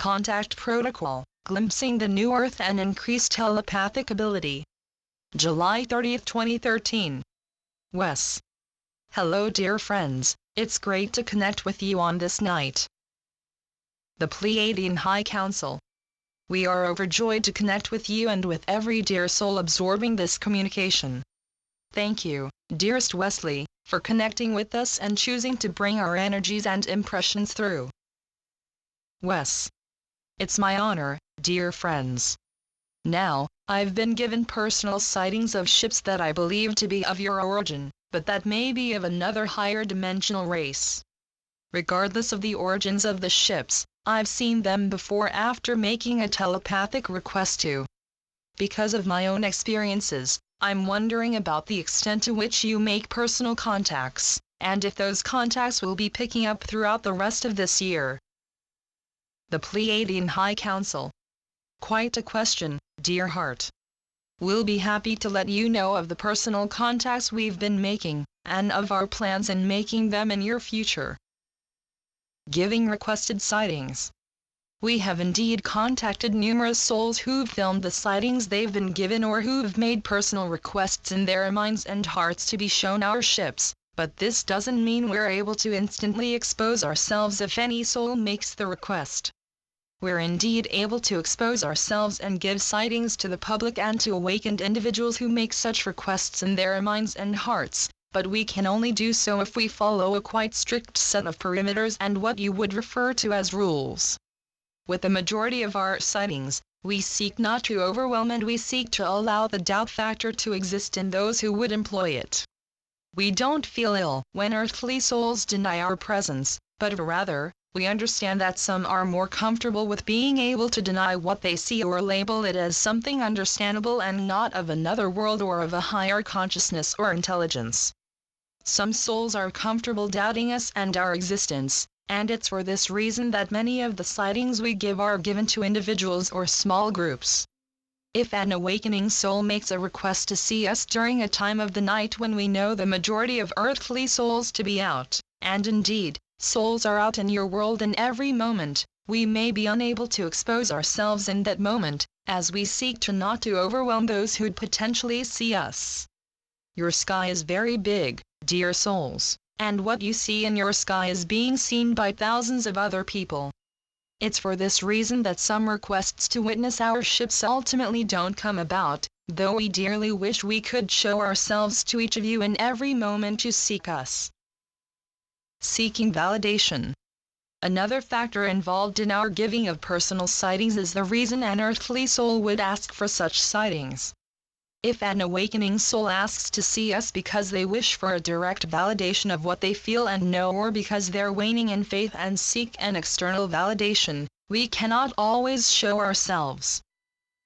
Contact Protocol, Glimpsing the New Earth and Increased Telepathic Ability. July 30, 2013. Wes. Hello dear friends, it's great to connect with you on this night. The Pleiadian High Council. We are overjoyed to connect with you and with every dear soul absorbing this communication. Thank you, dearest Wesley, for connecting with us and choosing to bring our energies and impressions through. Wes. It's my honor, dear friends. Now, I've been given personal sightings of ships that I believe to be of your origin, but that may be of another higher dimensional race. Regardless of the origins of the ships, I've seen them before after making a telepathic request to. Because of my own experiences, I'm wondering about the extent to which you make personal contacts, and if those contacts will be picking up throughout the rest of this year. The Pleiadian High Council. Quite a question, dear heart. We'll be happy to let you know of the personal contacts we've been making, and of our plans in making them in your future. Giving requested sightings. We have indeed contacted numerous souls who've filmed the sightings they've been given or who've made personal requests in their minds and hearts to be shown our ships, but this doesn't mean we're able to instantly expose ourselves if any soul makes the request. We're indeed able to expose ourselves and give sightings to the public and to awakened individuals who make such requests in their minds and hearts, but we can only do so if we follow a quite strict set of perimeters and what you would refer to as rules. With the majority of our sightings, we seek not to overwhelm and we seek to allow the doubt factor to exist in those who would employ it. We don't feel ill when earthly souls deny our presence, but rather, we understand that some are more comfortable with being able to deny what they see or label it as something understandable and not of another world or of a higher consciousness or intelligence. Some souls are comfortable doubting us and our existence, and it's for this reason that many of the sightings we give are given to individuals or small groups. If an awakening soul makes a request to see us during a time of the night when we know the majority of earthly souls to be out, and indeed, souls are out in your world in every moment, we may be unable to expose ourselves in that moment, as we seek to not to overwhelm those who'd potentially see us. Your sky is very big, dear souls, and what you see in your sky is being seen by thousands of other people. It's for this reason that some requests to witness our ships ultimately don't come about, though we dearly wish we could show ourselves to each of you in every moment you seek us. Seeking validation. Another factor involved in our giving of personal sightings is the reason an earthly soul would ask for such sightings. If an awakening soul asks to see us because they wish for a direct validation of what they feel and know or because they're waning in faith and seek an external validation, we cannot always show ourselves.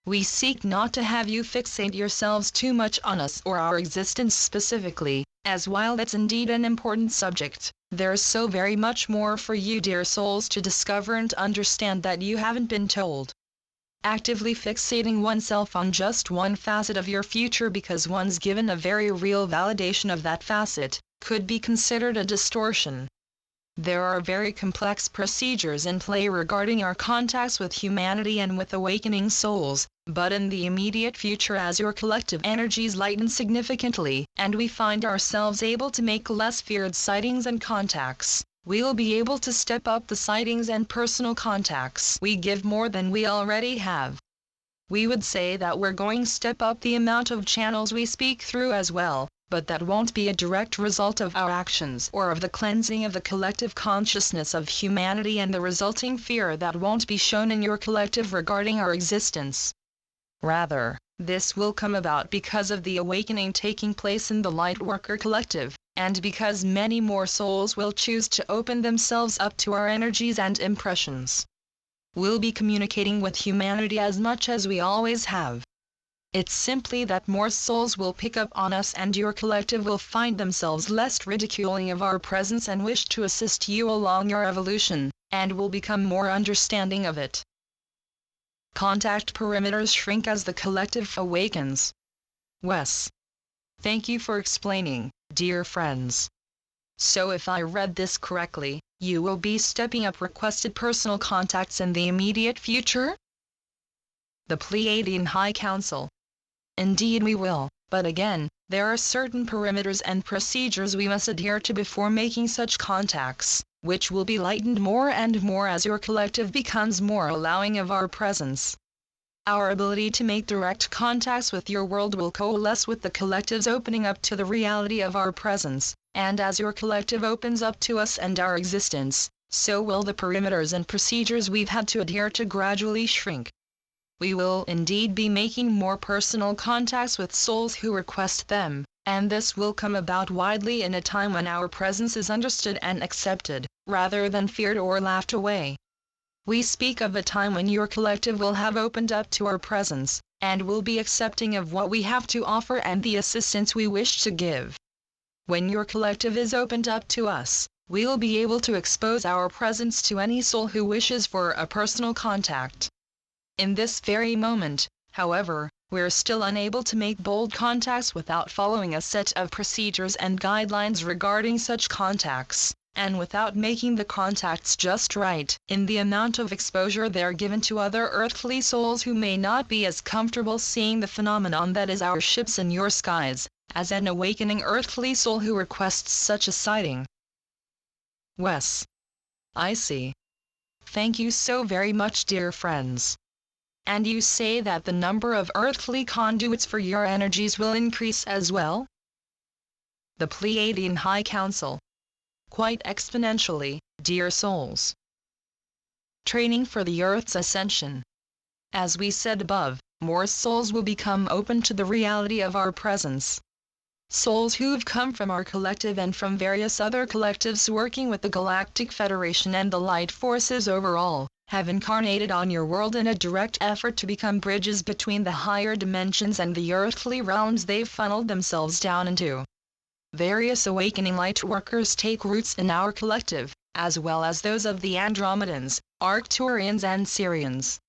We seek not to have you fixate yourselves too much on us or our existence specifically, as while it's indeed an important subject, there's so very much more for you dear souls to discover and understand that you haven't been told. Actively fixating oneself on just one facet of your future because one's given a very real validation of that facet, could be considered a distortion. There are very complex procedures in play regarding our contacts with humanity and with awakening souls, but in the immediate future as your collective energies lighten significantly, and we find ourselves able to make less feared sightings and contacts, we'll be able to step up the sightings and personal contacts we give more than we already have. We would say that we're going to step up the amount of channels we speak through as well, but that won't be a direct result of our actions or of the cleansing of the collective consciousness of humanity and the resulting fear that won't be shown in your collective regarding our existence. Rather, this will come about because of the awakening taking place in the Lightworker collective, and because many more souls will choose to open themselves up to our energies and impressions. We'll be communicating with humanity as much as we always have. It's simply that more souls will pick up on us and your collective will find themselves less ridiculing of our presence and wish to assist you along your evolution, and will become more understanding of it. Contact perimeters shrink as the collective awakens. Wes. Thank you for explaining, dear friends. So if I read this correctly, you will be stepping up requested personal contacts in the immediate future? The Pleiadian High Council. Indeed we will, but again, there are certain perimeters and procedures we must adhere to before making such contacts, which will be lightened more and more as your collective becomes more allowing of our presence. Our ability to make direct contacts with your world will coalesce with the collective's opening up to the reality of our presence, and as your collective opens up to us and our existence, so will the perimeters and procedures we've had to adhere to gradually shrink. We will indeed be making more personal contacts with souls who request them, and this will come about widely in a time when our presence is understood and accepted, rather than feared or laughed away. We speak of a time when your collective will have opened up to our presence, and will be accepting of what we have to offer and the assistance we wish to give. When your collective is opened up to us, we'll be able to expose our presence to any soul who wishes for a personal contact. In this very moment, however, we're still unable to make bold contacts without following a set of procedures and guidelines regarding such contacts, and without making the contacts just right in the amount of exposure they're given to other earthly souls who may not be as comfortable seeing the phenomenon that is our ships in your skies, as an awakening earthly soul who requests such a sighting. Wes. I see. Thank you so very much, dear friends. And you say that the number of earthly conduits for your energies will increase as well? The Pleiadian High Council. Quite exponentially, dear souls. Training for the Earth's ascension. As we said above, more souls will become open to the reality of our presence. Souls who've come from our collective and from various other collectives working with the Galactic Federation and the Light Forces overall, have incarnated on your world in a direct effort to become bridges between the higher dimensions and the earthly realms they've funneled themselves down into. Various awakening light workers take roots in our collective, as well as those of the Andromedans, Arcturians and Sirians.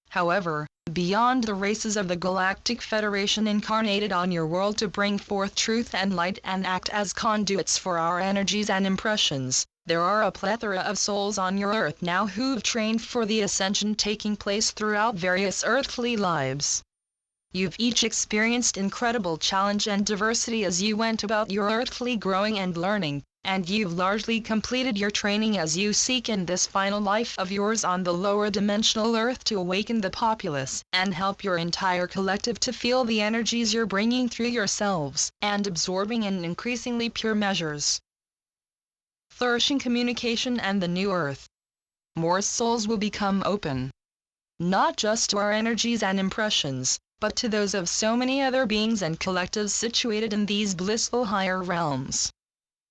However, beyond the races of the Galactic Federation incarnated on your world to bring forth truth and light and act as conduits for our energies and impressions, there are a plethora of souls on your earth now who've trained for the ascension taking place throughout various earthly lives. You've each experienced incredible challenge and diversity as you went about your earthly growing and learning, and you've largely completed your training as you seek in this final life of yours on the lower dimensional earth to awaken the populace and help your entire collective to feel the energies you're bringing through yourselves and absorbing in increasingly pure measures. Flourishing communication and the new earth. More souls will become open. Not just to our energies and impressions, but to those of so many other beings and collectives situated in these blissful higher realms.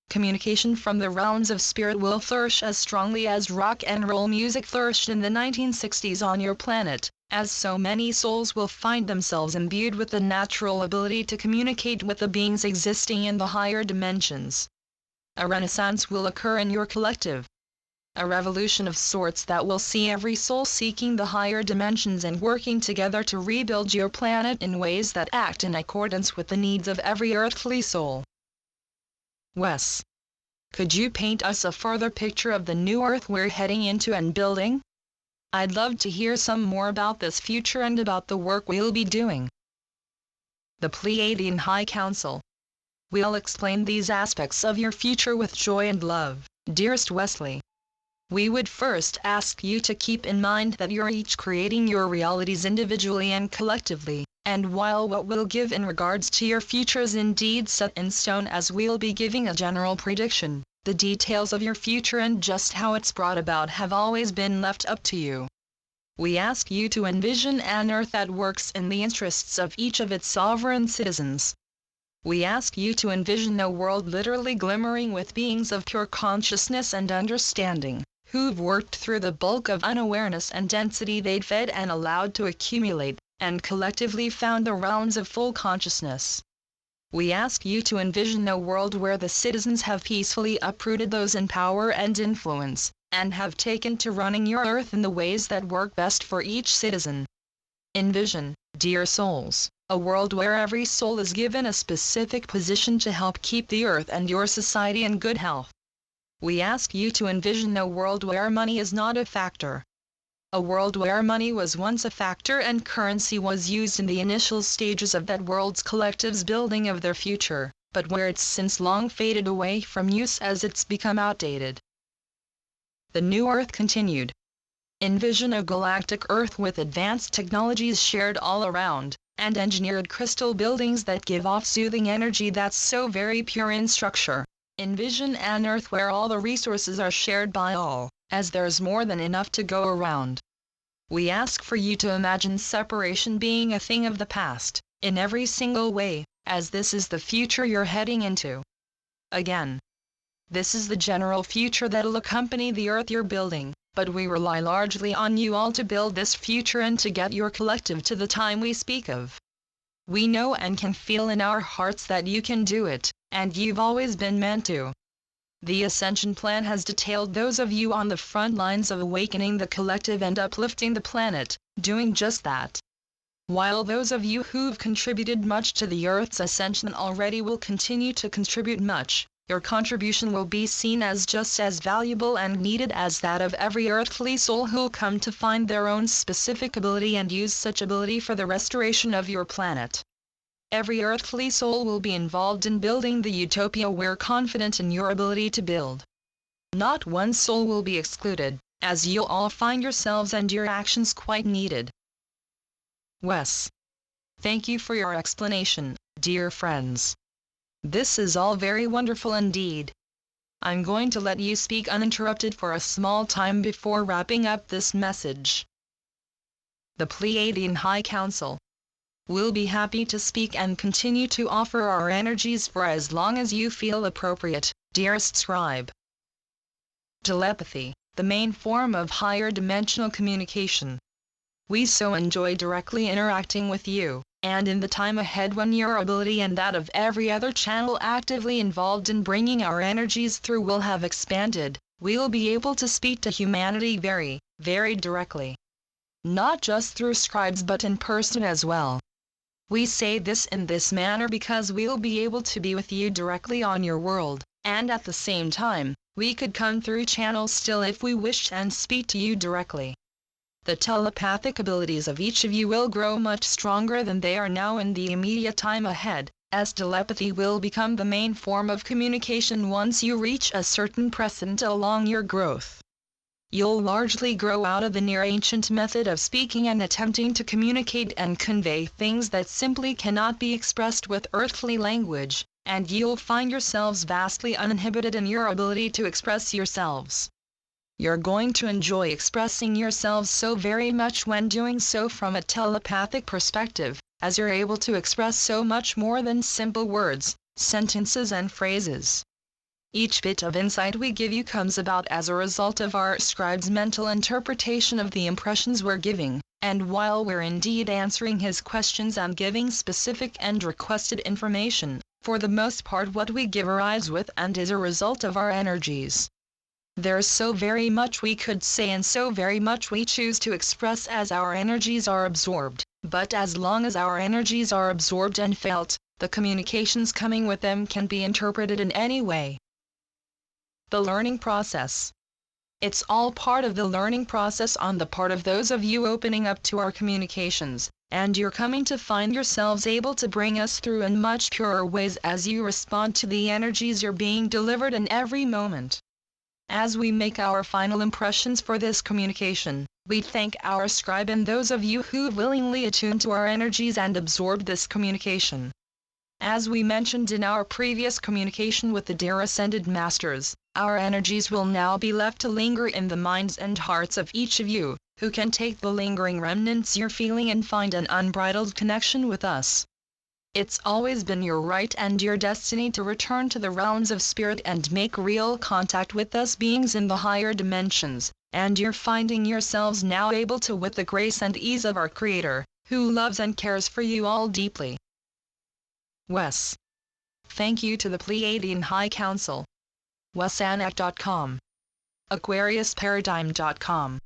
Communication from the realms of spirit will flourish as strongly as rock and roll music flourished in the 1960s on your planet, as so many souls will find themselves imbued with the natural ability to communicate with the beings existing in the higher dimensions. A renaissance will occur in your collective. A revolution of sorts that will see every soul seeking the higher dimensions and working together to rebuild your planet in ways that act in accordance with the needs of every earthly soul. Wes. Could you paint us a further picture of the new Earth we're heading into and building? I'd love to hear some more about this future and about the work we'll be doing. The Pleiadian High Council. We'll explain these aspects of your future with joy and love, dearest Wesley. We would first ask you to keep in mind that you're each creating your realities individually and collectively, and while what we'll give in regards to your future is indeed set in stone as we'll be giving a general prediction, the details of your future and just how it's brought about have always been left up to you. We ask you to envision an Earth that works in the interests of each of its sovereign citizens. We ask you to envision a world literally glimmering with beings of pure consciousness and understanding, who've worked through the bulk of unawareness and density they'd fed and allowed to accumulate, and collectively found the realms of full consciousness. We ask you to envision a world where the citizens have peacefully uprooted those in power and influence, and have taken to running your earth in the ways that work best for each citizen. Envision, dear souls, A world where every soul is given a specific position to help keep the earth and your society in good health. We ask you to envision a world where money is not a factor. A world where money was once a factor and currency was used in the initial stages of that world's collective's building of their future, but where it's since long faded away from use as it's become outdated. The New Earth continued. Envision a galactic Earth with advanced technologies shared all around, and engineered crystal buildings that give off soothing energy that's so very pure in structure. Envision an Earth where all the resources are shared by all, as there's more than enough to go around. We ask for you to imagine separation being a thing of the past, in every single way, as this is the future you're heading into. Again, this is the general future that'll accompany the Earth you're building, but we rely largely on you all to build this future and to get your collective to the time we speak of. We know and can feel in our hearts that you can do it, and you've always been meant to. The Ascension Plan has detailed those of you on the front lines of awakening the collective and uplifting the planet, doing just that. While those of you who've contributed much to the Earth's ascension already will continue to contribute much, your contribution will be seen as just as valuable and needed as that of every earthly soul who'll come to find their own specific ability and use such ability for the restoration of your planet. Every earthly soul will be involved in building the utopia we're confident in your ability to build. Not one soul will be excluded, as you'll all find yourselves and your actions quite needed. Wes. Thank you for your explanation, dear friends. This is all very wonderful indeed. I'm going to let you speak uninterrupted for a small time before wrapping up this message. The Pleiadian High Council. We'll be happy to speak and continue to offer our energies for as long as you feel appropriate, dearest scribe. Telepathy, the main form of higher dimensional communication. We so enjoy directly interacting with you, and in the time ahead when your ability and that of every other channel actively involved in bringing our energies through will have expanded, we'll be able to speak to humanity very, very directly. Not just through scribes but in person as well. We say this in this manner because we'll be able to be with you directly on your world, and at the same time, we could come through channels still if we wished and speak to you directly. The telepathic abilities of each of you will grow much stronger than they are now in the immediate time ahead, as telepathy will become the main form of communication once you reach a certain precedent along your growth. You'll largely grow out of the near-ancient method of speaking and attempting to communicate and convey things that simply cannot be expressed with earthly language, and you'll find yourselves vastly uninhibited in your ability to express yourselves. You're going to enjoy expressing yourselves so very much when doing so from a telepathic perspective, as you're able to express so much more than simple words, sentences and phrases. Each bit of insight we give you comes about as a result of our scribe's mental interpretation of the impressions we're giving, and while we're indeed answering his questions and giving specific and requested information, for the most part what we give arrives with and is a result of our energies. There's so very much we could say and so very much we choose to express as our energies are absorbed, but as long as our energies are absorbed and felt, the communications coming with them can be interpreted in any way. The learning process. It's all part of the learning process on the part of those of you opening up to our communications, and you're coming to find yourselves able to bring us through in much purer ways as you respond to the energies you're being delivered in every moment. As we make our final impressions for this communication, we thank our scribe and those of you who willingly attuned to our energies and absorbed this communication. As we mentioned in our previous communication with the dear Ascended Masters, our energies will now be left to linger in the minds and hearts of each of you, who can take the lingering remnants you're feeling and find an unbridled connection with us. It's always been your right and your destiny to return to the realms of spirit and make real contact with us beings in the higher dimensions, and you're finding yourselves now able to with the grace and ease of our Creator, who loves and cares for you all deeply. Wes. Thank you to the Pleiadian High Council. wesanak.com. AquariusParadigm.com